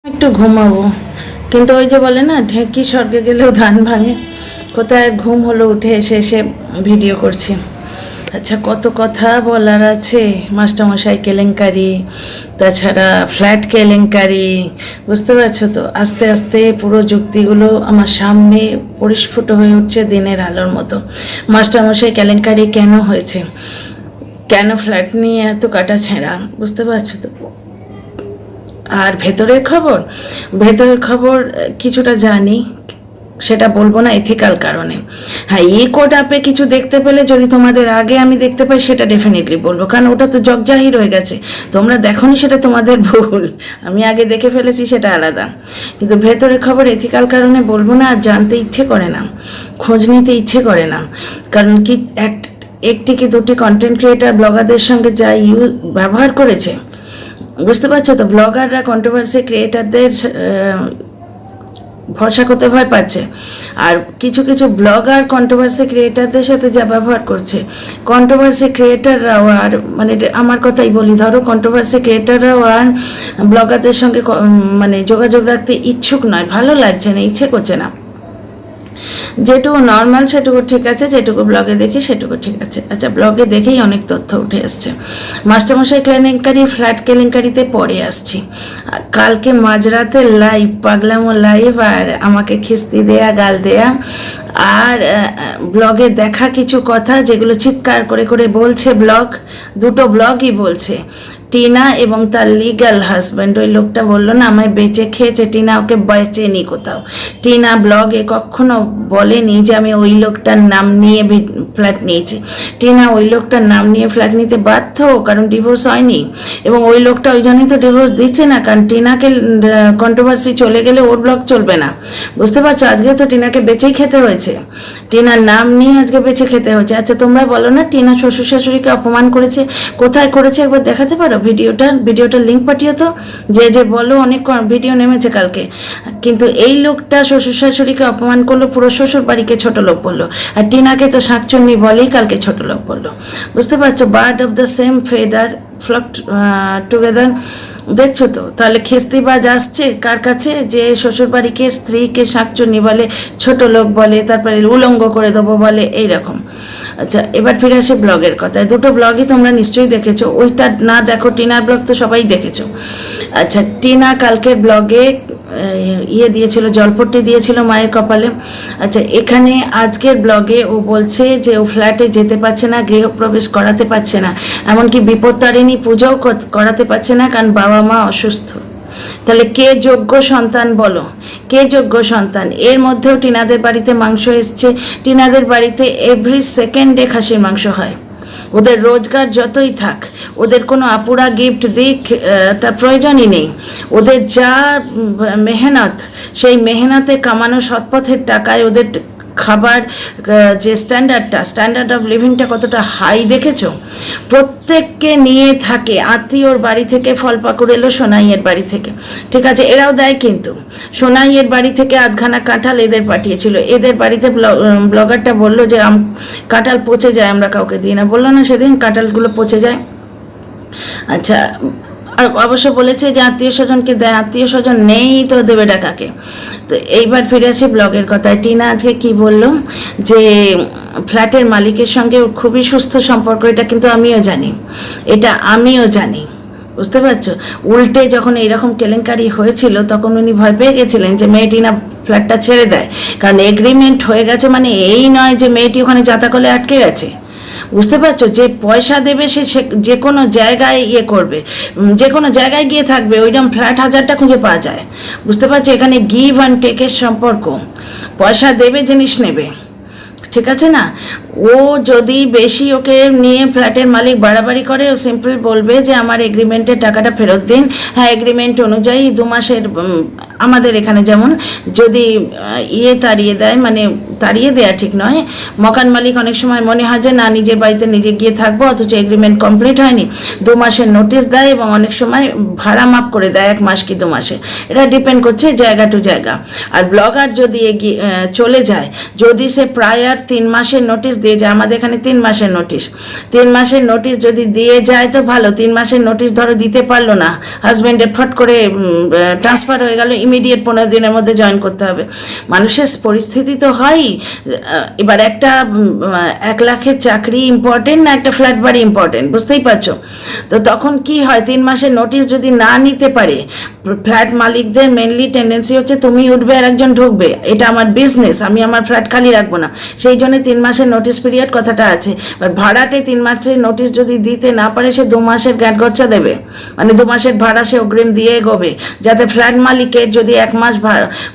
একটু ঘুমাবো, কিন্তু ওই যে বলে না ঢেঁকি স্বর্গে গেলেও ধান ভাঙে, কোথায় ঘুম হলো উঠে এসে এসে ভিডিও করছি। আচ্ছা, কত কথা বলার আছে, মাস্টারমশাই কেলেঙ্কারি, তাছাড়া ফ্ল্যাট কেলেঙ্কারি, বুঝতে পারছো তো। আস্তে আস্তে পুরো যুক্তিগুলো আমার সামনে পরিস্ফুট হয়ে উঠছে দিনের আলোর মতো। মাস্টারমশাই কেলেঙ্কারি কেন হয়েছে, কেন ফ্ল্যাট নিয়ে এত কাটা ছেঁড়া, বুঝতে পারছো তো। আর ভেতরের খবর কিছুটা জানি, সেটা বলবো না এথিক্যাল কারণে। হ্যাঁ, এই কোড অ্যাপে কিছু দেখতে পেলে যদি তোমাদের আগে আমি দেখতে পাই সেটা ডেফিনেটলি বলবো, কারণ ওটা তো জগজাহির হয়ে গেছে। তোমরা দেখোনি সেটা তোমাদের ভুল, আমি আগে দেখে ফেলেছি সেটা আলাদা। কিন্তু ভেতরের খবর এথিক্যাল কারণে বলবো না, আর জানতে ইচ্ছে করে না, খোঁজ নিতে ইচ্ছে করে না। কারণ কি একটি কি দুটি কন্টেন্ট ক্রিয়েটার ব্লগারদের সঙ্গে যা ব্যবহার করেছে, বুঝতে পারছো তো। ব্লগাররা কন্ট্রোভার্সি ক্রিয়েটারদের ভরসা করতে ভয় পাচ্ছে, আর কিছু কিছু ব্লগার কন্ট্রোভার্সি ক্রিয়েটারদের সাথে যা ব্যবহার করছে, কন্ট্রোভার্সি ক্রিয়েটাররাও আর মানে আমার কথাই বলি, ধরো কন্ট্রোভার্সি ক্রিয়েটাররাও আর ব্লগারদের সঙ্গে মানে যোগাযোগ রাখতে ইচ্ছুক নয়, ভালো লাগছে না, ইচ্ছে করছে না। যেটুকু নর্মাল সেটুকু ঠিক আছে, যেটুকু ব্লগে দেখি সেটুকু ঠিক আছে। আচ্ছা, ব্লগে দেখেই অনেক তথ্য উঠে আসছে। মাস্টারমশাই কেলেঙ্কারি, ফ্ল্যাট কেলেঙ্কারিতে পরে আসছি। কালকে মাঝরাতে লাইভ, পাগলামো লাইভ, আর আমাকে খিস্তি দেয়া, গাল দেয়া, আর ব্লগে দেখা কিছু কথা যেগুলো চিৎকার করে করে বলছে দুটো ব্লগই বলছে। টিনা এবং তার লিগ্যাল হাজব্যান্ড, ওই লোকটা বললো না আমায় বেঁচে খেয়েছে, টিনা ওকে বেচেনি কোথাও। টিনা ব্লগে কখনো বলেনি যে আমি ওই লোকটার নাম নিয়ে ফ্ল্যাট নিয়েছি। টিনা ওই লোকটার নাম নিয়ে ফ্ল্যাট নিতে বাধ্য, কারণ ডিভোর্স হয়নি, এবং ওই লোকটা ওই জন্যই তো ডিভোর্স দিচ্ছে না, কারণ টিনাকে কন্ট্রোভার্সি চলে গেলে ওর ব্লগ চলবে না, বুঝতে পারছো। আজকে তো টিনাকে বেঁচেই খেতে হয়েছে, টিনার নাম নিয়ে আজকে বেঁচে খেতে হয়েছে। আচ্ছা, তোমরা বলো না টিনা শ্বশুর শাশুড়িকে অপমান করেছে, কোথায় করেছে একবার দেখাতে পারো ভিডিওটার লিঙ্ক পাঠিয়ে তো। যে বলো অনেক ভিডিও নেমেছে কালকে, কিন্তু এই লোকটা শ্বশুর শাশুড়িকে অপমান করলো, পুরো শ্বশুর বাড়িকে ছোট লোক বললো, আর টিনাকে তো শাকচুন্নি বলেই কালকে ছোট লোক বললো, বুঝতে পারছো। Bird of the same feather flock together, দেখছো তো। তাহলে খিস্তিবাজ আসছে কার কাছে, যে শ্বশুরবাড়িকে স্ত্রীকে শাকচুন্নি বলে, ছোট লোক বলে, তারপরে উলঙ্গ করে দেবো বলে, এইরকম। আচ্ছা, এবার ফিরে আসে ব্লগের কথায়। দুটো ব্লগই তোমরা নিশ্চয়ই দেখেছো, ওইটা না দেখো টিনার ব্লগ তো সবাই দেখেছো। আচ্ছা, টিনা কালকের ব্লগে দিয়েছিল, জলপট্টি দিয়েছিল মায়ের কপালে। আচ্ছা, এখানে আজকের ব্লগে ও বলছে যে ও ফ্ল্যাটে যেতে পারছে না, গৃহপ্রবেশ করাতে পারছে না, এমনকি বিপত্তারিণী পুজোও করাতে পারছে না, কারণ বাবা মা অসুস্থ। তাহলে কে যোগ্য সন্তান বলো, কে যোগ্য সন্তান? এর মধ্যেও টিনাদের বাড়িতে মাংস এসছে, টিনাদের বাড়িতে এভরি সেকেন্ডে খাসির মাংস হয়। ওদের রোজগার যতই থাক, ওদের কোনো আপুরা গিফট দিক তার প্রয়োজনই নেই। ওদের যা মেহনত, সেই মেহনতে কামানো সৎপথের টাকায় ওদের খাবার যে স্ট্যান্ডার্ড অফ লিভিংটা কতটা হাই দেখেছো। প্রত্যেককে নিয়ে থাকে, আত্মীয়র বাড়ি থেকে ফল পাকুড় এলো সোনাইয়ের বাড়ি থেকে, ঠিক আছে, এরাও দেয়, কিন্তু সোনাইয়ের বাড়ি থেকে আধখানা কাঁঠাল এদের পাঠিয়েছিল। এদের বাড়িতে ব্লগারটা বললো যে কাঁঠাল পচে যায়, আমরা কাউকে দিই না, বললো না সেদিন কাঁঠালগুলো পচে যায়। আচ্ছা, অবশ্য বলেছে যে আত্মীয় স্বজনকে দেয়, আত্মীয় স্বজন নেই তো দেবে ডাকাকে। তো এইবার ফিরে আসি ব্লগের কথায়। টিনা আজকে কি বলল, যে ফ্ল্যাটের মালিকের সঙ্গে ওর খুবই সুস্থ সম্পর্ক, এটা কিন্তু আমিও জানি, বুঝতে পারছো। উল্টে যখন এইরকম কেলেঙ্কারি হয়েছিল তখন উনি ভয় পেয়ে গেছিলেন যে মেয়েটি না ফ্ল্যাটটা ছেড়ে দেয়, কারণ এগ্রিমেন্ট হয়ে গেছে, মানে এই নয় যে মেয়েটি ওখানে জাতাকলে আটকে গেছে, বুঝতে পারছো। যে পয়সা দেবে সে যে কোনো জায়গায় করবে, যে কোনো জায়গায় গিয়ে থাকবে, ওইরকম ফ্ল্যাট 1000টা খুঁজে পাওয়া যায়, বুঝতে পারছো। এখানে গিভ অ্যান্ড টেকের সম্পর্ক, পয়সা দেবে, জিনিস নেবে, ঠিক আছে না। ও যদি বেশি ওকে নিয়ে ফ্ল্যাটের মালিক বাড়াবাড়ি করে, ও সিম্পল বলবে যে আমার এগ্রিমেন্টের টাকাটা ফেরত দিন। হ্যাঁ, এগ্রিমেন্ট অনুযায়ী 2 মাসের আমাদের এখানে যেমন যদি তাড়িয়ে দেয়, মানে তাড়িয়ে দেয়া ঠিক নয়, মকান মালিক অনেক সময় মনে হয় যে না নিজের বাড়িতে নিজে গিয়ে থাকবো, অথচ এগ্রিমেন্ট কমপ্লিট হয়নি, 2 মাসের নোটিশ দেয় এবং অনেক সময় ভাড়া মাফ করে দেয় 1 মাস কি 2 মাসে। এটা ডিপেন্ড করছে জায়গা টু জায়গা। আর ব্লগার যদি চলে যায়, যদি সে প্রায়ার 3 মাসের নোটিশ দিয়ে যায়, আমাদের এখানে 3 মাসের নোটিশ, 3 মাসের নোটিশ যদি দিয়ে যায় তো ভালো। 3 মাসের নোটিশ ধরো দিতে পারলো না, হাজব্যান্ডের ফট করে ট্রান্সফার হয়ে গেল, ইমিডিয়েট 15 দিনের মধ্যে জয়েন করতে হবে। মানুষের পরিস্থিতি তো হয়ই। এবার একটা 1 লাখের চাকরি ইম্পর্টেন্ট না একটা ফ্ল্যাট বাড়ি ইম্পর্টেন্ট, বুঝতেই পারছো। তো তখন কি হয়, 3 মাসের নোটিশ যদি না নিতে পারে, ফ্ল্যাট মালিকদের মেনলি টেন্ডেন্সি হচ্ছে তুমি উঠবে আর একজন ঢুকবে, এটা আমার বিজনেস, আমি আমার ফ্ল্যাট খালি রাখবো না, সেই জন্য 3 মাসের নোটিশ পিরিয়ড কথাটা আছে। এবার ভাড়াটে 3 মাসের নোটিশ যদি দিতে না পারে, সে 2 মাসের গ্যাটগচ্ছা দেবে, মানে 2 মাসের ভাড়া সে অগ্রিম দিয়ে এগোবে, যাতে ফ্ল্যাট মালিকের যদি 1 মাস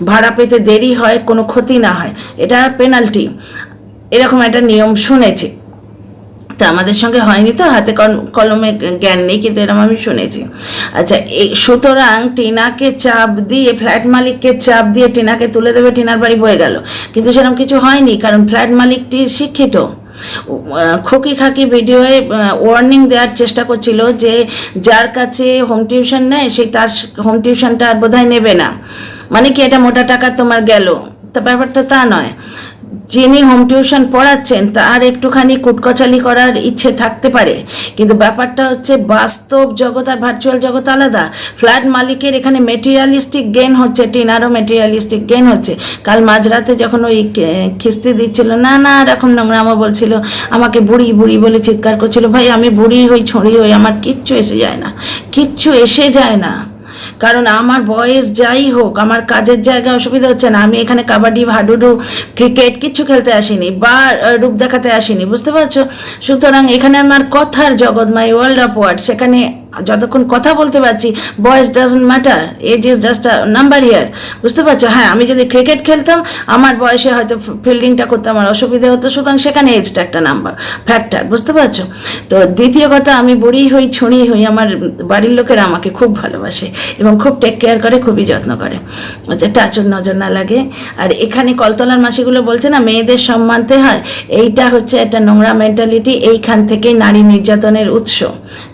ভাড়া পেতে দেরি হয় কোনো ক্ষতি না হয়, এটা পেনাল্টি। এরকম একটা নিয়ম শুনেছি, তা আমাদের সঙ্গে হয়নি তো, হাতে কলমে জ্ঞান নেই, কিন্তু এরকম আমি শুনেছি। আচ্ছা, সুতরাং টিনাকে চাপ দিয়ে, ফ্ল্যাট মালিককে চাপ দিয়ে টিনাকে তুলে দেবে, টিনার বাড়ি বয়ে গেল, কিন্তু সেরকম কিছু হয়নি, কারণ ফ্ল্যাট মালিকটি শিক্ষিত। খোকি খাকি ভিডিওয়ে ওয়ার্নিং দেওয়ার চেষ্টা করছিল যে যার কাছে হোম টিউশন নেয় সেই তার হোম টিউশনটা আর বোধহয় নেবে না, মানে কি এটা মোটা টাকা তোমার গেল, তা ব্যাপারটা তা নয়। যিনি হোম টিউশন পড়াচ্ছেন তার একটুখানি কুটকচালি করার ইচ্ছে থাকতে পারে, কিন্তু ব্যাপারটা হচ্ছে বাস্তব জগৎ আর ভার্চুয়াল জগৎ আলাদা। ফ্ল্যাট মালিকের এখানে মেটেরিয়ালিস্টিক গেন হচ্ছে, টিনারও মেটেরিয়ালিস্টিক গেন হচ্ছে। কাল মাঝরাতে যখন ওই খিস্তি দিচ্ছিল, না এরকম নোংরামো বলছিল, আমাকে বুড়ি বুড়ি বলে চিৎকার করছিল, ভাই আমি বুড়ি হই ছড়ি হই আমার কিচ্ছু এসে যায় না, কিচ্ছু এসে যায় না, কারণ আমার বয়স যাই হোক, আমার কাজের জায়গায় অসুবিধা হচ্ছে না। আমি এখানে কাবাডি, হাডুডু, ক্রিকেট কিচ্ছু খেলতে আসিনি বা রূপ দেখাতে আসিনি, বুঝতে পারছো। সুতরাং এখানে আমার কথার জগৎ, মাই ওয়ার্ল্ড অফ ওয়ার্ড, সেখানে যতক্ষণ কথা বলতে পারছি, বয়স doesn't matter, age is just a number here, বুঝতে পারছো। হ্যাঁ, আমি যদি ক্রিকেট খেলতাম, আমার বয়সে হয়তো ফিল্ডিংটা করতে আমার অসুবিধা হতো, সুতরাং সেখানে এজটা একটা নাম্বার ফ্যাক্টর, বুঝতে পারছো। তো দ্বিতীয় কথা, আমি বুড়ি হই ছুঁড়ি হই, আমার বাড়ির লোকেরা আমাকে খুব ভালোবাসে এবং খুব টেক কেয়ার করে, খুবই যত্ন করে, যেটা আচর নজর না লাগে। আর এখানে কলতলার মাসিগুলো বলছে না মেয়েদের সম্মানতে হয়, এইটা হচ্ছে একটা নোংরা মেন্টালিটি। এইখান থেকেই নারী নির্যাতনের উৎস,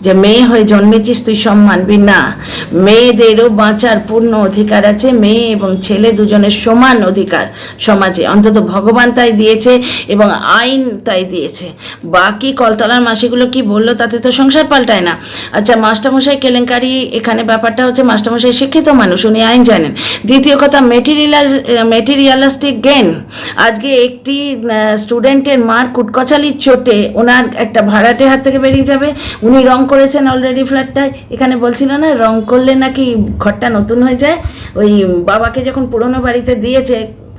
যে মেয়ে হয়ে জন্মেছিস তুই সম্মানবি না। মেয়েদেরও বাঁচার পূর্ণ অধিকার আছে, মেয়ে এবং ছেলে দুজনের সমান অধিকার সমাজে, অন্তত ভগবান তাই দিয়েছে এবং আইন তাই দিয়েছে। বাকি কলতলার মাসিগুলো কি বললো তাতে তো সংসার পাল্টায় না। আচ্ছা, মাস্টারমশাই কেলেঙ্কারি, এখানে ব্যাপারটা হচ্ছে মাস্টারমশাই শিক্ষিত মানুষ, উনি আইন জানেন। দ্বিতীয় কথা, মেটেরিয়ালিস্টিক গেন। আজকে একটি স্টুডেন্টের মার কুটকচালির চোটে ওনার একটা ভাড়াটে হাত থেকে বেরিয়ে যাবে, উনি রং করেছেন অলরেডি ফ্ল্যাটটায়, এখানে বলছিল না রং করলে নাকি ঘরটা নতুন হয়ে যায়। ওই বাবাকে যখন পুরনো বাড়িতে দিয়েছে,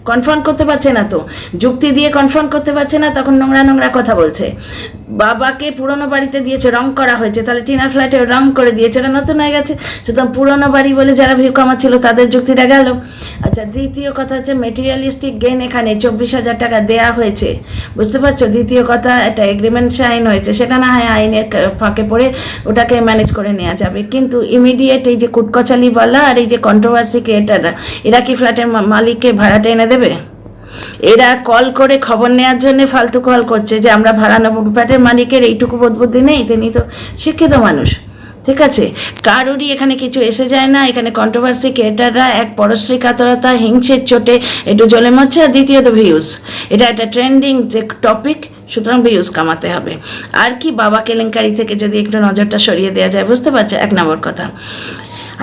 কনফার্ম করতে পারছে না, তো যুক্তি দিয়ে কনফার্ম করতে পারছে না, তখন নোংরা নোংরা কথা বলছে। বাবাকে পুরনো বাড়িতে দিয়েছে, রং করা হয়েছে, তাহলে টিনার ফ্ল্যাটে রং করে দিয়েছে, এটা নতুন হয়ে গেছে, সুতরাং পুরনো বাড়ি বলে যারা ভিউ কামাচ্ছিল তাদের যুক্তিটা গেল। আচ্ছা, দ্বিতীয় কথা হচ্ছে মেটেরিয়ালিস্টিক গেন, এখানে 24,000 টাকা দেয়া হয়েছে, বুঝতে পারছো। দ্বিতীয় কথা, একটা এগ্রিমেন্ট সাইন হয়েছে, সেটা না হয় আইনের ফাঁকে পড়ে ওটাকে ম্যানেজ করে নেওয়া যাবে, কিন্তু ইমিডিয়েট এই যে কুটকচালিওয়ালা আর এই যে কন্ট্রোভার্সি ক্রিয়েটাররা, এরা কি ফ্ল্যাটের মালিককে ভাড়াটা এনে দেবে? এরা কল করে খবর নেওয়ার জন্য ফালতু কল করছে যে আমরা ভাড়া নেবো। ফ্ল্যাটের মালিকের এইটুকু বোধ বুদ্ধি নেই, তিনি তো শিক্ষিত মানুষ, ঠিক আছে। কারোরই এখানে কিছু এসে যায় না। এখানে কন্ট্রোভার্সি ক্রিয়েটাররা এক পরশ্রী কাতরতা, হিংসের চোটে একটু জ্বলে মরছে, আর দ্বিতীয়ত ভিউজ, এটা একটা ট্রেন্ডিং যে টপিক, সুতরাং ভিউজ কামাতে হবে। আর কি, বাবা কেলেঙ্কারি থেকে যদি একটু নজরটা সরিয়ে দেওয়া যায়, বুঝতে পারছো, 1 নম্বর কথা।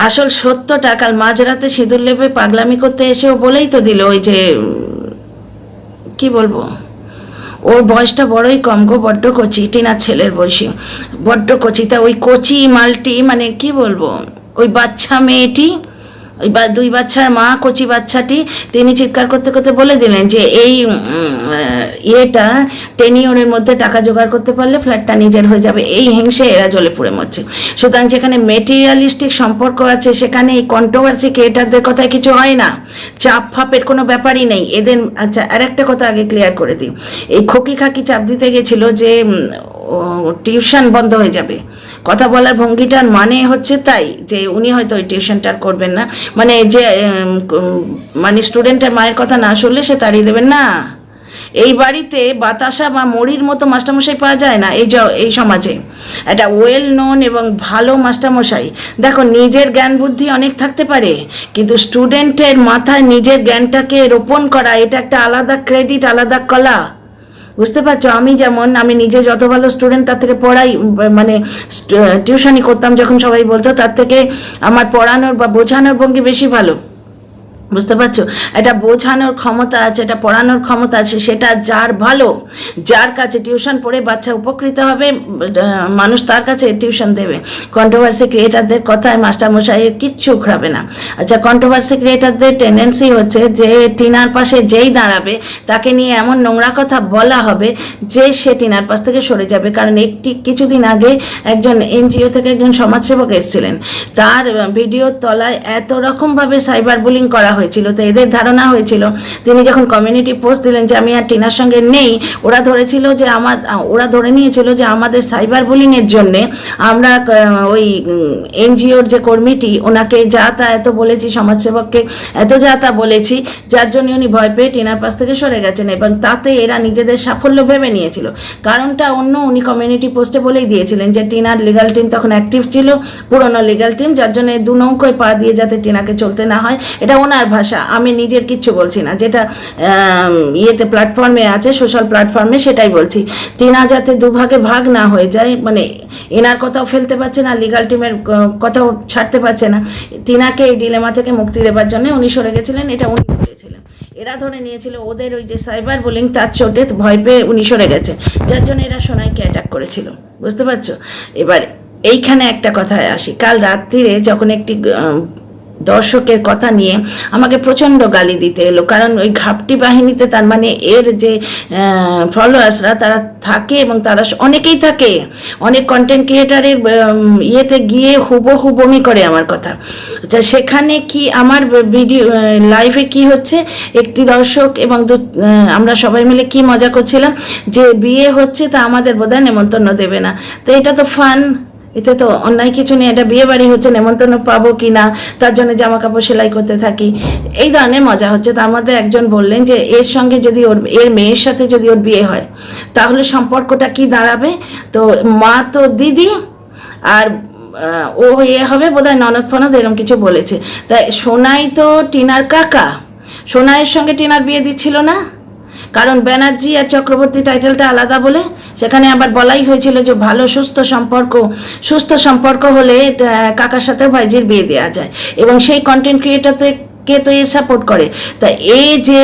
আসল সত্যটা, কাল মাঝরাতে সিঁদুর লেপে পাগলামি করতে এসেও বলেই তো দিল, ওই যে কি বলবো, ওর বয়সটা বড়ই কম গো, বড্ড কচি, টিনার ছেলের বয়সী, বড্ড কচি। তা ওই কচি মালটি, মানে কি বলবো, ওই বাচ্চা মেয়েটি, ওই 2 বাচ্চার মা, কচি বাচ্চাটি, তিনি চিৎকার করতে করতে বলে দিলেন যে এই ইয়েটা টেনিওরের মধ্যে টাকা জোগাড় করতে পারলে ফ্ল্যাটটা নিজের হয়ে যাবে। এই হিংসে এরা জ্বলে পুড়ে মরছে। সুতরাং যেখানে মেটেরিয়ালিস্টিক সম্পর্ক আছে, সেখানে এই কন্ট্রোভার্সি ক্রিয়েটারদের কথায় কিছু হয় না, চাপ ফাপের কোনো ব্যাপারই নেই এদের। আচ্ছা, আর একটা কথা আগে ক্লিয়ার করে দিই, এই খোকি খাকি চাপ দিতে গেছিল যে টিউশন বন্ধ হয়ে যাবে। কথা বলার ভঙ্গিটার মানে হচ্ছে তাই যে উনি হয়তো ওই টিউশনটা আর করবেন না, মানে যে মানে স্টুডেন্টের মায়ের কথা না শুনলে সে তাড়িয়ে দেবেন না। এই বাড়িতে বাতাসা বা মরির মতো মাস্টারমশাই পাওয়া যায় না এই সমাজে। একটা ওয়েল নোন এবং ভালো মাস্টারমশাই, দেখো নিজের জ্ঞান বুদ্ধি অনেক থাকতে পারে, কিন্তু স্টুডেন্টের মাথায় নিজের জ্ঞানটাকে রোপণ করা এটা একটা আলাদা ক্রেডিট, আলাদা কলা। বুঝতে পারছো? আমি নিজে যত ভালো স্টুডেন্ট তার থেকে পড়াই, মানে টিউশনই করতাম যখন সবাই বলতো, তার থেকে আমার পড়ানোর বা বোঝানোর ভঙ্গি বেশি ভালো। বুঝতে পারছো? এটা বোঝানোর ক্ষমতা আছে, এটা পড়ানোর ক্ষমতা আছে, সেটা যার ভালো, যার কাছে টিউশন পড়ে বাচ্চা উপকৃত হবে, মানুষ তার কাছে টিউশন দেবে। কন্ট্রোভার্সি ক্রিয়েটারদের কথায় মাস্টারমশাইয়ের কিচ্ছু উখড়াবে না। আচ্ছা, কন্ট্রোভার্সি ক্রিয়েটারদের টেন্ডেন্সি হচ্ছে যে টিনার পাশে যেই দাঁড়াবে তাকে নিয়ে এমন নোংরা কথা বলা হবে যে সে টিনার পাশ থেকে সরে যাবে। কারণ কিছুদিন আগে একজন এনজিও থেকে একজন সমাজসেবক এসেছিলেন, তার ভিডিওর তলায় এত রকমভাবে সাইবার বুলিং করা হয়েছিল। তো এদের ধারণা হয়েছিল তিনি যখন কমিউনিটি পোস্ট দিলেন যে আমি আর টিনার সঙ্গে নেই, ওরা ধরে নিয়েছিল যে আমাদের সাইবার বুলিংয়ের জন্যে আমরা ওই এনজিওর যে কর্মীটি ওনাকে যা তা এত বলেছি, সমাজসেবককে এত যা তা বলেছি, যার জন্য উনি ভয় পেয়ে টিনার পাশ থেকে সরে গেছেন, এবং তাতে এরা নিজেদের সাফল্য ভেবে নিয়েছিল। কারণটা অন্য, উনি কমিউনিটি পোস্টে বলেই দিয়েছিলেন যে টিনার লিগাল টিম তখন অ্যাক্টিভ ছিল, পুরনো লিগাল টিম, যার জন্য দু নৌকোয় পা দিয়ে যাতে টিনাকে চলতে না হয়। এটা ওনার ভাষা, আমি নিজের কিচ্ছু বলছি না, যেটা প্ল্যাটফর্মে আছে, সোশ্যাল প্ল্যাটফর্মে, সেটাই বলছি। টিনা যাতে দুভাগে ভাগ না হয়ে যায়, মানে এনার কথাও ফেলতে পারছে না, লিগাল টিমের কথাও ছাড়তে পারছে না, টিনাকে এই ডিলেমা থেকে মুক্তি দেবার জন্য উনি সরে গেছিলেন, এটা উনি বলেছিলেন। এরা ধরে নিয়েছিল ওদের ওই যে সাইবার বুলিং তার চোটে ভয় পেয়ে উনি সরে গেছে, যার জন্য এরা সোনাইকে অ্যাটাক করেছিল। বুঝতে পারছো? এবার এইখানে একটা কথায় আসি। কাল রাত্রিরে যখন একটি দর্শকের কথা নিয়ে আমাকে প্রচণ্ড গালি দিতে এলো, কারণ ওই ঘাপটি বাহিনীতে, তার মানে এর যে ফলোয়ার্সরা তারা থাকে, এবং তারা অনেকেই থাকে, অনেক কন্টেন্ট ক্রিয়েটারের ইয়েতে গিয়ে হুবহু বমি করে আমার কথা। আচ্ছা, সেখানে কি আমার ভিডিও লাইভে কি হচ্ছে, একটি দর্শক এবং আমরা সবাই মিলে কি মজা করছিলাম যে বিয়ে হচ্ছে, তা আমাদের বোধহয় নেমন্তন্ন দেবে না। তো এটা তো ফান, এতে তো অন্যায় কিছু নেই, এটা বিয়ে বাড়ি হচ্ছে, নেমন্তন্ন পাবো কি না, তার জন্য জামা কাপড় সেলাই করতে থাকি, এই ধরনের মজা হচ্ছে। তার মধ্যে একজন বললেন যে এর সঙ্গে যদি এর মেয়ের সাথে যদি ওর বিয়ে হয় তাহলে সম্পর্কটা কি দাঁড়াবে? তো মা তো দিদি, আর ও হবে বোধহয় ননদ ফনদ, এরকম কিছু বলেছে। তাই সোনাই তো টিনার কাকা, সোনাইয়ের সঙ্গে টিনার বিয়ে দিচ্ছিল না, কারণ ব্যানার্জি আর চক্রবর্তী টাইটেলটা আলাদা বলে। সেখানে আবার বলাই হয়েছিল যে ভালো সুস্থ সম্পর্ক হলে কাকার সাথে ভাইজির বিয়ে দেওয়া যায়, এবং সেই কন্টেন্ট ক্রিয়েটারকে তো এ সাপোর্ট করে। তা এ যে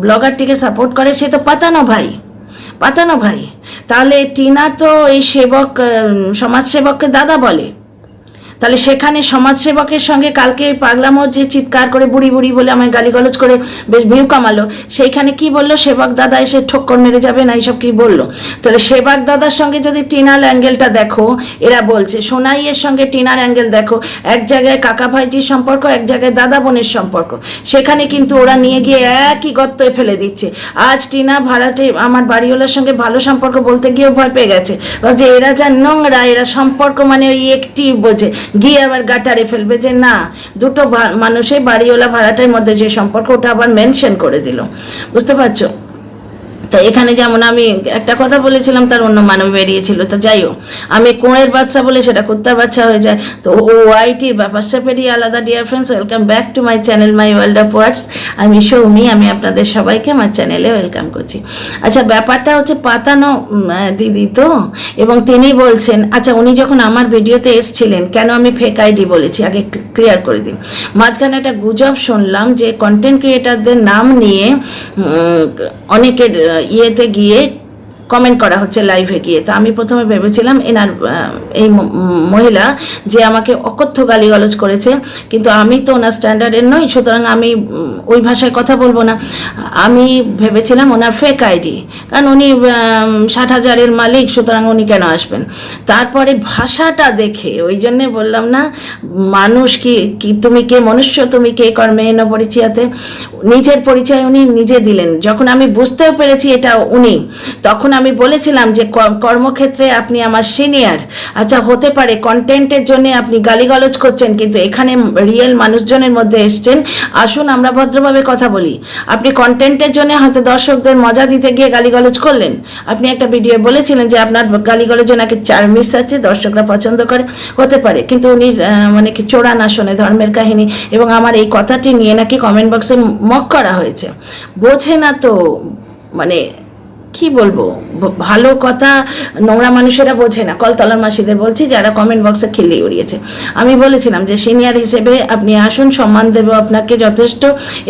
ব্লগারটিকে সাপোর্ট করে সে তো পাতানো ভাই। তাহলে টিনা তো এই সমাজসেবককে দাদা বলে, তাহলে সেখানে সমাজসেবকের সঙ্গে কালকে পাগলামো যে চিৎকার করে বুড়ি বলে আমায় গালিগালাজ করে বেশ ভিউ কামালো, সেইখানে কি বললো, সেবক দাদা এসে ঠক্কর মেরে যাবে না, এইসব কি বললো? তাহলে সেবক দাদার সঙ্গে যদি টিনার অ্যাঙ্গেলটা দেখো, এরা বলছে সোনাইয়ের সঙ্গে টিনার অ্যাঙ্গেল দেখো, এক জায়গায় কাকা ভাইজির সম্পর্ক, এক জায়গায় দাদা বোনের সম্পর্ক, সেখানে কিন্তু ওরা নিয়ে গিয়ে একই গর্তয় ফেলে দিচ্ছে। আজ টিনা ভাড়াটে আমার বাড়িওয়ালার সঙ্গে ভালো সম্পর্ক বলতে গিয়েও ভয় পেয়ে গেছে, যে এরা যা নোংরা, এরা সম্পর্ক মানে ওই একটি বোঝে, গিয়ে আবার গাটারে ফেলবে যে না, দুটো মানুষের বাড়িওয়ালা ভাড়াটার মধ্যে যে সম্পর্ক, ওটা আবার মেনশন করে দিল। বুঝতে পারছো? তো এখানে যেমন আমি একটা কথা বলেছিলাম, তার অন্য মানব বেরিয়েছিল। তো যাই হোক, আমি কোঁড়ের বাচ্চা বলে সেটা কুত্তার বাচ্চা হয়ে যায়। তো ওআইটির ব্যাপারটা পেরিয়ে আলাদা। Dear friends, welcome back to my channel, my world of words. আমি সৌমি, আমি আপনাদের সবাইকে আমার চ্যানেলে ওয়েলকাম করছি। আচ্ছা, ব্যাপারটা হচ্ছে পাতানো দিদি তো, এবং তিনি বলছেন, আচ্ছা উনি যখন আমার ভিডিওতে এসছিলেন, কেন আমি ফেক আইডি বলেছি আগে ক্লিয়ার করে দিই। মাঝখানে একটা গুজব শুনলাম যে কন্টেন্ট ক্রিয়েটারদের নাম নিয়ে অনেকের ইয়েতে গিয়ে কমেন্ট করা হচ্ছে লাইভে গিয়ে। তো আমি প্রথমে ভেবেছিলাম এই মহিলা যে আমাকে অকথ্য গালিগালাজ করেছে, কিন্তু আমি তো ওনার স্ট্যান্ডার্ডের নই, সুতরাং আমি ওই ভাষায় কথা বলবো না। আমি ভেবেছিলাম ওনার ফেক আইডি, কারণ উনি 60,000-এর মালিক, সুতরাং উনি কেন আসবেন। তারপরে ভাষাটা দেখে ওই জন্যে বললাম না, মানুষ কি তুমি কে মনুষ্য, তুমি কে কর্মে ন পরিচয়াতে, নিজের পরিচয় উনি নিজে দিলেন। যখন আমি বুঝতেও পেরেছি এটা উনি, তখন আমি বলেছিলাম যে কর্মক্ষেত্রে আপনি আমার সিনিয়র, আচ্ছা হতে পারে কন্টেন্টের জন্য আপনি গালিগালাজ করছেন, কিন্তু এখানে রিয়েল মানুষজনের মধ্যে এসছেন, আসুন আমরা ভদ্রভাবে কথা বলি। আপনি কন্টেন্টের জন্য হয়তো দর্শকদের মজা দিতে গিয়ে গালিগালাজ করলেন। আপনি একটা ভিডিও বলেছিলেন যে আপনার গালিগালাজে নাকি চার্মিস আছে, দর্শকরা পছন্দ করে, হতে পারে, কিন্তু উনি মানে কি চোরা না শোনে ধর্মের কাহিনী, এবং আমার এই কথাটি নিয়ে নাকি কমেন্ট বক্সে মক করা হয়েছে। বোঝে না তো, মানে কি বলবো, ভালো কথা নোংরা মানুষেরা বোঝে না। কলতলার মাসিদের বলছি যারা কমেন্ট বক্সে খিল্লি উড়িয়েছে। আমি বলেছিলাম যে সিনিয়র হিসেবে আপনি আসুন, সম্মান দেবো আপনাকে যথেষ্ট,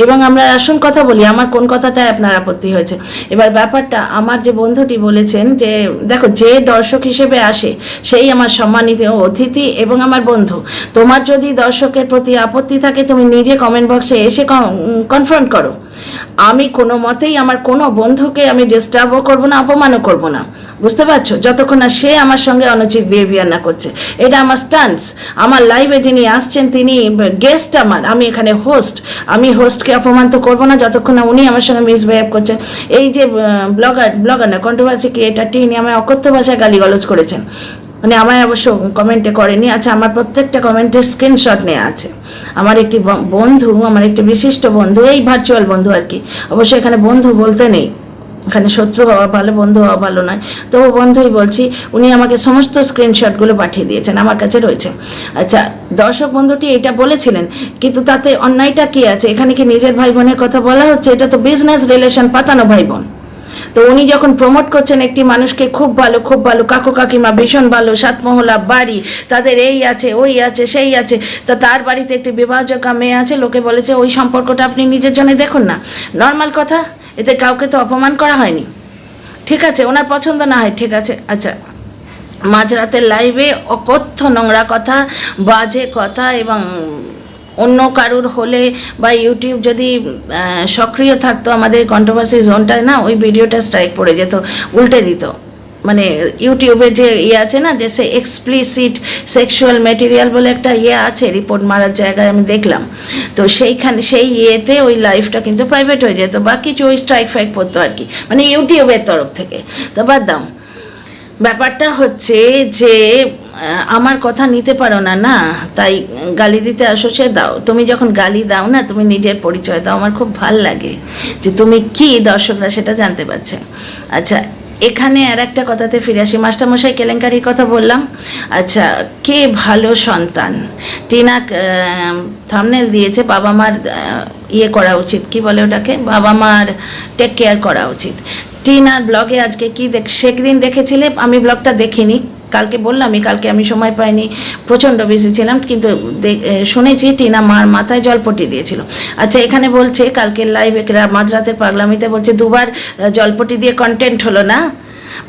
এবং আমরা আসুন কথা বলি। আমার কোন কথাটায় আপনার আপত্তি হয়েছে? এবার ব্যাপারটা আমার যে বন্ধুটি বলেছেন যে দেখো, যে দর্শক হিসেবে আসে সেই আমার সম্মানিত অতিথি এবং আমার বন্ধু। তোমার যদি দর্শকের প্রতি আপত্তি থাকে তুমি নিজে কমেন্ট বক্সে এসে কনফ্রন্ট করো। আমি কোনো মতেই আমার কোনো বন্ধুকে আমি ডিস্টার্বও করবো না, অপমানও করবো না, বুঝতে পারছো? যতক্ষণ না সে আমার সঙ্গে অনুচিত বিহেভিয়ার না করছে। এটা আমার স্টান্স। আমার লাইভে যিনি আসছেন তিনি গেস্ট, আমি এখানে হোস্ট। আমি হোস্টকে অপমান তো করবো না যতক্ষণ না উনি আমার সঙ্গে মিসবিহেভ করছেন। এই যে ব্লগার না, কন্ট্রোভার্সি ক্রিয়েটারটি ইনি আমায় অকথ্য ভাষায় গালিগালাজ করেছেন, মানে আমায় অবশ্য কমেন্টে করেনি। আচ্ছা, আমার প্রত্যেকটা কমেন্টের স্ক্রিনশট নেওয়া আছে। আমার একটি বন্ধু, আমার একটি বিশিষ্ট বন্ধু, এই ভার্চুয়াল বন্ধু আর কি, অবশ্য এখানে বন্ধু বলতে নেই, এখানে শত্রু হওয়া ভালো, বন্ধু হওয়া ভালো নয়, তো বন্ধুই বলছি, উনি আমাকে সমস্ত স্ক্রিনশটগুলো পাঠিয়ে দিয়েছেন, আমার কাছে রয়েছে। আচ্ছা, দর্শক বন্ধুটি এটা বলেছিলেন, কিন্তু তাতে অন্যায়টা কি আছে? এখানে কি নিজের ভাই বোনের কথা বলা হচ্ছে? এটা তো বিজনেস রিলেশন পাতানো ভাই বোন। তো উনি যখন প্রমোট করছেন একটি মানুষকে, খুব ভালো খুব ভালো, কাকু কাকিমা ভীষণ ভালো, সাতমহলা বাড়ি, তাদের এই আছে ওই আছে সেই আছে, তা তার বাড়িতে একটি বিবাহযোগ্য মেয়ে আছে, লোকে বলেছে ওই সম্পর্কটা আপনি নিজের জন্য দেখুন না, নর্মাল কথা, এতে কাউকে তো অপমান করা হয়নি। ঠিক আছে, ওনার পছন্দ না হয়, ঠিক আছে। আচ্ছা, মাঝরাতের লাইভে অকথ্য নোংরা কথা, বাজে কথা, এবং অন্য কারুর হলে বা ইউটিউব যদি সক্রিয় থাকতো আমাদের কন্ট্রোভার্সি জোনটায়, না ওই ভিডিওটা স্ট্রাইক পড়ে যেত, উল্টে দিত। মানে ইউটিউবে যে আছে না, যে সে এক্সপ্লিসিট সেক্সুয়াল মেটেরিয়াল বলে একটা আছে, রিপোর্ট মারার জায়গায় আমি দেখলাম, তো সেইখানে সেই ইয়েতে ওই লাইভটা কিন্তু প্রাইভেট হয়ে যেত, বা কিছু ওই স্ট্রাইক ফাইক পড়তো আর কি, মানে ইউটিউবের তরফ থেকে। তো বাদ দাও, ব্যাপারটা হচ্ছে যে আমার কথা নিতে পারো না, না তাই গালি দিতে আসো, সে দাও। তুমি যখন গালি দাও না, তুমি নিজের পরিচয় দাও, আমার খুব ভাল লাগে যে তুমি কি, দর্শকরা সেটা জানতে পারছে। আচ্ছা, এখানে আর একটা কথাতে ফিরে আসি, মাস্টারমশাই কেলেঙ্কারির কথা বললাম। আচ্ছা, কে ভালো সন্তান? টিনা থাম্বনেল দিয়েছে, বাবা মার ইয়ে করা উচিত, কি বলে ওটাকে, বাবা মার টেক কেয়ার করা উচিত। টিনার ব্লগে আজকে কি সেদিন দেখেছিলে, আমি ব্লগটা দেখিনি, কালকে বললামই, কালকে আমি সময় পাইনি, প্রচণ্ড বিজি ছিলাম, কিন্তু শুনেছি টিনা মার মাথায় জলপটি দিয়েছিল। আচ্ছা, এখানে বলছে কালকের লাইভে মাঝরাতের পাগলামিতে বলছে দুবার জলপটি দিয়ে কন্টেন্ট হলো না।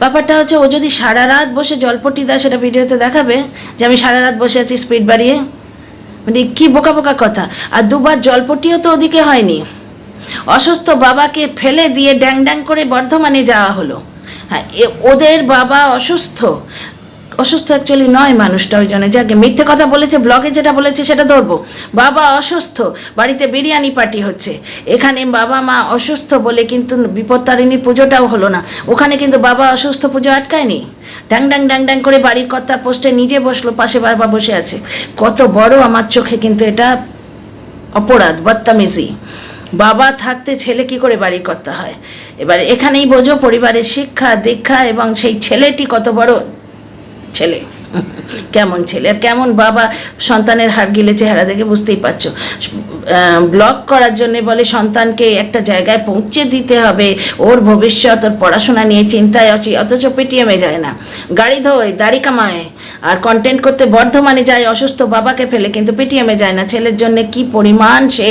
ব্যাপারটা হচ্ছে, ও যদি সারা রাত বসে জলপটি দেয় সেটা ভিডিওতে দেখাবে যে আমি সারা রাত বসে আছি স্পিড বাড়িয়ে, মানে কি বোকা বোকা কথা। আর দুবার জলপটিও তো ওদিকে হয়নি, অসুস্থ বাবাকে ফেলে দিয়ে ড্যাং ড্যাং করে বর্ধমানে যাওয়া হলো। হ্যাঁ, ওদের বাবা অসুস্থ অ্যাকচুয়ালি নয় মানুষটা, ওই জন্য যাকে মিথ্যে কথা বলেছে, ব্লগে যেটা বলেছে সেটা ধরবো। বাবা অসুস্থ, বাড়িতে বিরিয়ানি পার্টি হচ্ছে, এখানে বাবা মা অসুস্থ বলে কিন্তু বিপত্তারিণীর পুজোটাও হলো না, ওখানে কিন্তু বাবা অসুস্থ পুজো আটকায়নি, ড্যাং ড্যাং ড্যাং ড্যাং করে বাড়ির কর্তার পোস্টে নিজে বসলো, পাশে বাবা বসে আছে। কত বড় আমার চোখে কিন্তু এটা অপরাধ, বদতামিজি। বাবা থাকতে ছেলে কি করে বাড়ির কর্তা হয়? এবার এখানেই বোঝো পরিবারের শিক্ষা দীক্ষা, এবং সেই ছেলেটি কত বড় ছেলে, কেমন ছেলে আর কেমন বাবা, সন্তানের হাড় গিলে চেহারা দেখে বুঝতেই পারছো। ব্লগ করার জন্য বলে সন্তানকে একটা জায়গায় পৌঁছে দিতে হবে, ওর ভবিষ্যৎ, ওর পড়াশোনা নিয়ে চিন্তায় আছি, অথচ পেটিএমে যায় না, গাড়ি ধোয়, দাড়ি কামায়, আর কন্টেন্ট করতে বর্ধমানে যায় অসুস্থ বাবাকে ফেলে, কিন্তু পেটিএমে যায় না। ছেলের জন্য কি পরিমাণ সে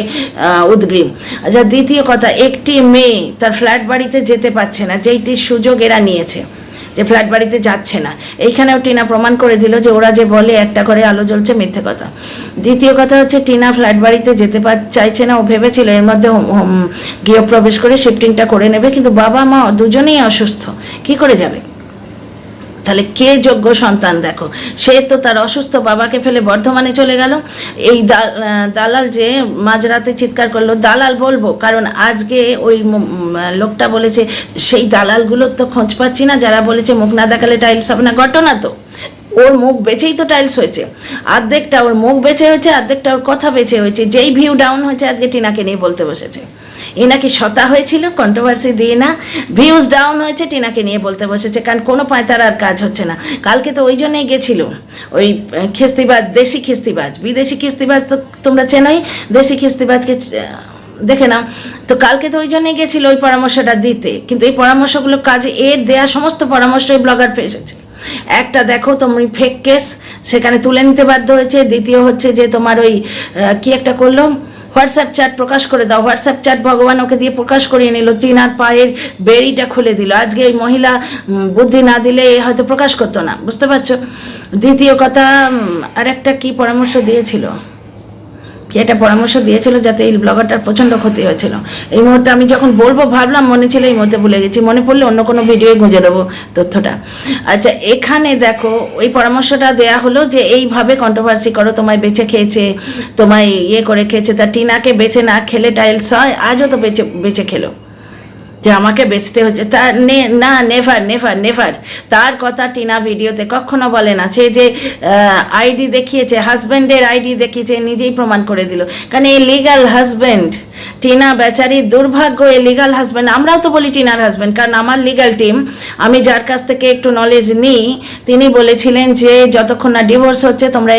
উদ্গ্রীব। আচ্ছা, দ্বিতীয় কথা, একটি মেয়ে তার ফ্ল্যাট বাড়িতে যেতে পারছে না, যেইটির সুযোগ এরা নিয়েছে, যে ফ্ল্যাট বাড়িতে যাচ্ছে না। এইখানেও টিনা প্রমাণ করে দিল যে ওরা যে বলে একটা করে আলো জ্বলছে, মিথ্যে কথা। দ্বিতীয় কথা হচ্ছে, টিনা ফ্ল্যাট বাড়িতে যেতে চাইছে না, ও ভেবেছিল এর মধ্যে গৃহপ্রবেশ করে শিফটিংটা করে নেবে, কিন্তু বাবা মা দুজনেই অসুস্থ, কি করে যাবে? তাহলে কে যোগ্য সন্তান দেখো। সে তো তার অসুস্থ বাবাকে ফেলে বর্ধমানে চলে গেল। এই দালাল যে মাঝরাতে চিৎকার করলো, দালাল বলবো কারণ আজকে ওই লোকটা বলেছে সেই দালালগুলোর তো খোঁজ পাচ্ছি না, যারা বলেছে মুখ না দেখালে টাইলস হবে না। ঘটনা তো ওর মুখ বেচেই তো টাইলস হয়েছে, অর্ধেকটা ওর মুখ বেচে হয়েছে, অর্ধেকটা ওর কথা বেচে হয়েছে। যেই ভিউ ডাউন হয়েছে আজকে টিনাকে নিয়ে বলতে বসেছে। এ নাকি শতা হয়েছিল কন্ট্রোভার্সি দিয়ে, না ভিউজ ডাউন হয়েছে টিনাকে নিয়ে বলতে বসেছে, কারণ কোনো পায়তারার কাজ হচ্ছে না। কালকে তো ওই জন্যই গেছিল ওই খিস্তিবাজ, দেশি খিস্তিবাজ, বিদেশি খিস্তিবাজ তো তোমরা চেনোই, দেশি খিস্তিবাজকে দেখে নাও। তো কালকে তো ওই জন্যই গেছিল ওই পরামর্শটা দিতে, কিন্তু এই পরামর্শগুলো কাজে এর দেয়া সমস্ত পরামর্শ এই ব্লগার পেয়েছে। একটা দেখো তুমি ফেক কেস সেখানে তুলে নিতে বাধ্য হয়েছে, দ্বিতীয় হচ্ছে যে তোমার ওই কি একটা করলো হোয়াটসঅ্যাপ চ্যাট প্রকাশ করে দাও, হোয়াটসঅ্যাপ চ্যাট ভগবান ওকে দিয়ে প্রকাশ করিয়ে নিল, টিনার পায়ের বেড়িটা খুলে দিল। আজকে ওই মহিলা বুদ্ধি না দিলে হয়তো প্রকাশ করতো না, বুঝতে পারছো। দ্বিতীয় কথা আর একটা কি পরামর্শ দিয়েছিল, কি একটা পরামর্শ দিয়েছিল যাতে এই ব্লগারটার প্রচণ্ড ক্ষতি হয়েছিল। এই মুহূর্তে আমি যখন বলবো ভাবলাম মনে ছিল, এই মুহূর্তে ভুলে গেছি, মনে পড়লে অন্য কোনো ভিডিওয়ে গুঁজে দেবো তথ্যটা। আচ্ছা এখানে দেখো ওই পরামর্শটা দেয়া হলো যে এইভাবে কন্ট্রোভার্সি করো, তোমায় বেঁচে খেয়েছে, তোমায় ইয়ে করে খেয়েছে। তা টিনাকে বেঁচে না খেলে টাইলস হয়? আজও তো বেঁচে বেঁচে খেলো, যে আমাকে বেচতে হচ্ছে। তা না, নেভার নেভার নেভার। তার কথা টিনা ভিডিওতে কখনো বলে না। সে যে আইডি দেখিয়েছে, হাজব্যান্ডের আইডি দেখিয়েছে, নিজেই প্রমাণ করে দিল। কারণ এই লিগাল হাজব্যান্ড, টিনা বেচারির দুর্ভাগ্য, এই লিগাল হাজব্যান্ড। আমরাও তো বলি টিনার হাজব্যান্ড, কারণ আমার লিগাল টিম, আমি যার কাছ থেকে একটু নলেজ নিই, তিনি বলেছিলেন যে যতক্ষণ না ডিভোর্স হচ্ছে তোমরা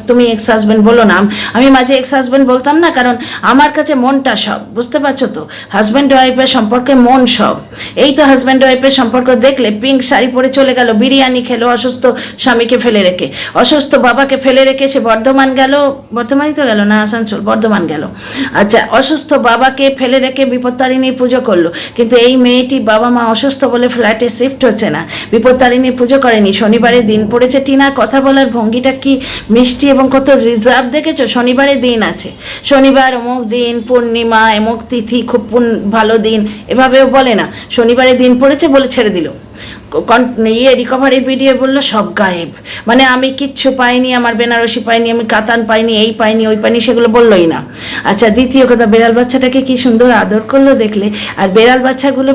তুমি এক্স হাজব্যান্ড বলো না। আমি মাঝে এক্স হাজব্যান্ড বলতাম না, কারণ আমার কাছে মনটা সব, বুঝতে পারছো তো, হাজব্যান্ড ওয়াইফের সম্পর্কে মন সব। এই তো হাজব্যান্ড ওয়াইফের সম্পর্ক দেখলে, পিঙ্ক শাড়ি পরে চলে গেল, বিরিয়ানি খেলো অসুস্থ স্বামীকে ফেলে রেখে, অসুস্থ বাবাকে ফেলে রেখে সে বর্ধমান গেল, বর্ধমানই তো গেল না, আসানসোল, বর্ধমান গেল। আচ্ছা অসুস্থ বাবাকে ফেলে রেখে বিপত্তারিণীর পুজো করলো, কিন্তু এই মেয়েটি বাবা মা অসুস্থ বলে ফ্ল্যাটে শিফট হচ্ছে না, বিপত্তারিণীর পুজো করেনি। শনিবারের দিন পড়েছে, টিনার কথা বলার ভঙ্গিটা কি মিষ্টি এবং কত রিজার্ভ দেখেছো। শনিবারের দিন আছে, শনিবার অমুক দিন, পূর্ণিমা অমুক তিথি, খুব ভালো দিন, এভাবেও বলে না। শনিবারের দিন পড়েছে বলে ছেড়ে দিল। রিকভারির ভিডিও বললো সব গায়েব, মানে আমি কিচ্ছু পাইনি, আমার বেনারসি পাইনি, আমি কাতান পাইনি, এই পাইনি ওই পাইনি, সেগুলো বললোই না। আচ্ছা দ্বিতীয় কথা, বেড়াল বাচ্চাটাকে কি সুন্দর আদর করলো দেখলে। আর বেড়াল বাচ্চাগুলো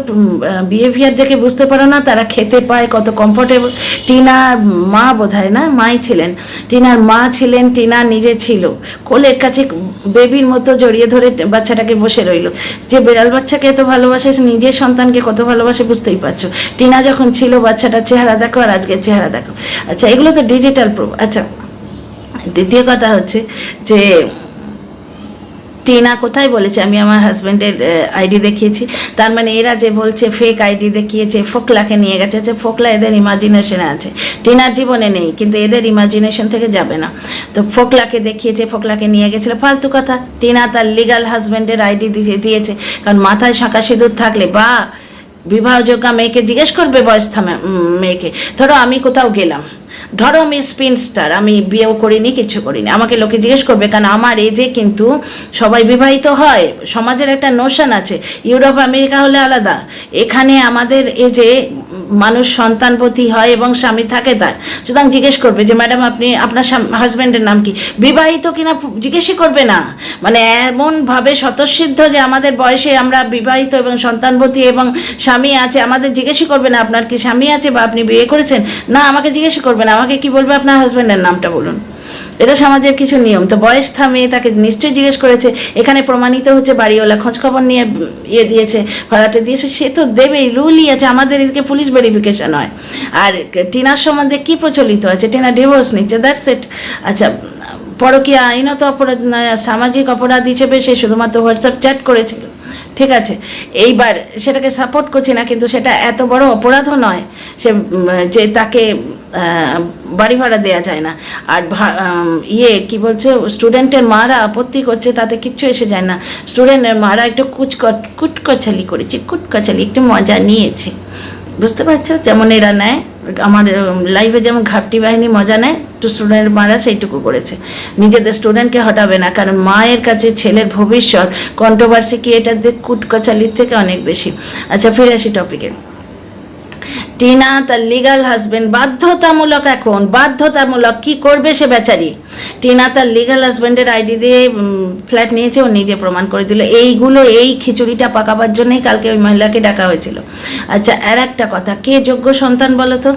বিহেভিয়ার দেখে বুঝতে পারো না তারা খেতে পায় কত কমফোর্টেবল। টিনার মা বোধহয় না, মাই ছিলেন, টিনার মা ছিলেন, টিনা নিজে ছিল, কোলের কাছে বেবির মতো জড়িয়ে ধরে বাচ্চাটাকে বসে রইল। যে বেড়াল বাচ্চাকে এত ভালোবাসে, নিজের সন্তানকে কত ভালোবাসে বুঝতেই পারছো। টিনা যখন ছিল বাচ্চাটার চেহারা দেখো আর আজকের চেহারা দেখো। আচ্ছা এগুলো তো ডিজিটাল প্রুফ। আচ্ছা দ্বিতীয় কথা হচ্ছে যে টিনা কোথায় বলেছে আমি আমার হাজব্যান্ডের আইডি দেখিয়েছি, তার মানে এরা যে বলছে ফেক আইডি দেখিয়েছে, ফোকলাকে নিয়ে গেছে, যে ফোকলা এদের ইমাজিনেশনে আছে, টিনার জীবনে নেই, কিন্তু এদের ইমাজিনেশন থেকে যাবে না। তো ফোকলাকে দেখিয়েছে, ফোকলাকে নিয়ে গেছিল, ফালতু কথা। টিনা তার লিগাল হাজব্যান্ডের আইডি দিয়েছে, কারণ মাথায় শাঁকা সিঁদুর থাকলে বা বিবাহযোগ্য মেয়েকে জিজ্ঞেস করবে বয়স থামে মেয়েকে। ধরো আমি কোথাও গেলাম, ধরো আমি স্পিনস্টার, আমি বিয়েও করিনি, কিছু করিনি, আমাকে লোকে জিজ্ঞেস করবে, কারণ আমার এজে কিন্তু সবাই বিবাহিত হয়, সমাজের একটা নোশন আছে। ইউরোপ আমেরিকা হলে আলাদা, এখানে আমাদের এজে মানুষ সন্তানপতি হয় এবং স্বামী থাকে তার, সুতরাং জিজ্ঞেস করবে যে ম্যাডাম আপনি আপনার হাজব্যান্ডের নাম কি, বিবাহিত কিনা জিজ্ঞেসই করবে না। মানে এমনভাবে স্বতঃসিদ্ধ যে আমাদের বয়সে আমরা বিবাহিত এবং সন্তানপতি এবং স্বামী আছে, আমাদের জিজ্ঞেসই করবে না আপনার কি স্বামী আছে বা আপনি বিয়ে করেছেন, না আমাকে জিজ্ঞেসই করবে না। আমাকে কি বলবে, আপনার হাজব্যান্ডের নামটা বলুন। এটা সমাজের কিছু নিয়ম। তো বয়স থামিয়ে তাকে নিশ্চয়ই জিজ্ঞেস করেছে। এখানে প্রমাণিত হচ্ছে বাড়িওয়ালা খোঁজখবর নিয়ে দিয়েছে, ভাড়াটে দিয়েছে, সে তো দেবেই, রুলই আছে। আমাদের এদিকে পুলিশ ভেরিফিকেশন হয়। আর টিনার সম্বন্ধে কি প্রচলিত আছে, টিনা ডিভোর্স নিচ্ছে, দ্যাটস ইট। আচ্ছা পরকীয়া আইনত অপরাধ নয়, সামাজিক অপরাধ হিসেবে সে শুধুমাত্র হোয়াটসঅ্যাপ চ্যাট করেছিল, ঠিক আছে। এইবার সেটাকে সাপোর্ট করছি না, কিন্তু সেটা এত বড় অপরাধও নয় সে যে তাকে বাড়ি ভাড়া দেওয়া যায় না। আর কি বলছে, স্টুডেন্টের মারা আপত্তি করছে, তাতে কিচ্ছু এসে যায় না। স্টুডেন্টের মারা একটু কুটকচালি করেছে, কুটকচালি একটু মজা নিয়েছে, বুঝতে পারছো, যেমন এরা নেয়। আমার লাইফে যেমন ঘাপটি বাহিনী মজা নেয়, তো স্টুডেন্ট মারা সেইটুকু করেছে। নিজেদের স্টুডেন্টকে হটাবে না, কারণ মায়ের কাছে ছেলের ভবিষ্যৎ কন্ট্রোভার্সি ক্রিয়েটারদের কুটকচালির থেকে অনেক বেশি। আচ্ছা ফিরে আসি টপিকে। টিনা তার লিগাল হাজবেন্ড বাধ্যতামূলক, এখন বাধ্যতামূলক কি করবে সে বেচারি। টিনা তার লিগাল হাজবেন্ডের আইডি দিয়ে ফ্ল্যাট নিয়েছে, ও নিজে প্রমাণ করে দিল। এইগুলো, এই খিচুড়িটা পাকাবার জন্যই কালকে ওই মহিলাকে ডাকা হয়েছিল। আচ্ছা, আর একটা কথা, কে যোগ্য সন্তান বলো তো?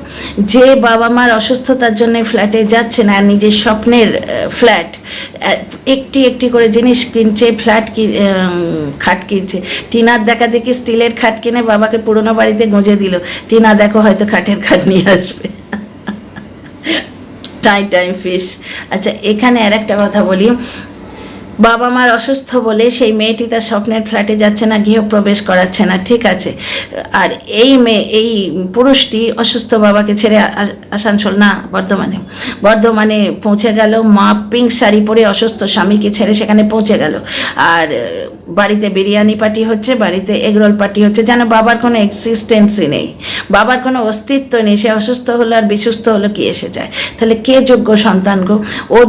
যে বাবা মার অসুস্থতার জন্য ফ্ল্যাটে যাচ্ছে না, নিজের স্বপ্নের ফ্ল্যাট, একটি একটি করে জিনিস কিনছে, খাট কিনছে। টিনার দেখা দেখি স্টিলের খাট কিনে বাবাকে পুরোনো বাড়িতে গুঁজে দিল। টিনা দেখো হয়তো খাটের খাট নিয়ে আসবে। Time fish. আচ্ছা, এখানে আর একটা কথা বলি, বাবা মার অসুস্থ বলে সেই মেয়েটি তার স্বপ্নের ফ্ল্যাটে যাচ্ছে না, গৃহপ্রবেশ করাচ্ছে না, ঠিক আছে। আর এই পুরুষটি অসুস্থ বাবাকে ছেড়ে আসানসোল না বর্ধমানে পৌঁছে গেল, মা পিঙ্ক শাড়ি পরে অসুস্থ স্বামীকে ছেড়ে সেখানে পৌঁছে গেল। আর বাড়িতে বিরিয়ানি পার্টি হচ্ছে, বাড়িতে এগরোল পার্টি হচ্ছে, যেন বাবার কোনো এক্সিস্টেন্সই নেই, বাবার কোনো অস্তিত্ব নেই। সে অসুস্থ হলো আর বিসুস্থ হলো, কি এসে যায়? তাহলে কে যোগ্য সন্তান গো? ও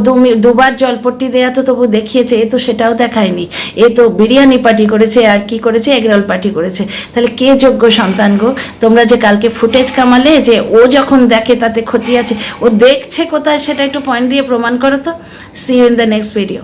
দুবার জলপট্টি দেয়া তো তবু দেখিয়েছে, এ তো সেটাও দেখায়নি। এ তো বিরিয়ানি পার্টি করেছে, আর কি করেছে, এগরোল পার্টি করেছে। তাহলে কে যোগ্য সন্তান গো? তোমরা যে কালকে ফুটেজ কামালে যে ও যখন দেখে তাতে ক্ষতি আছে, ও দেখছে কোথায় সেটা একটু পয়েন্ট দিয়ে প্রমাণ করো তো। See you in the next video.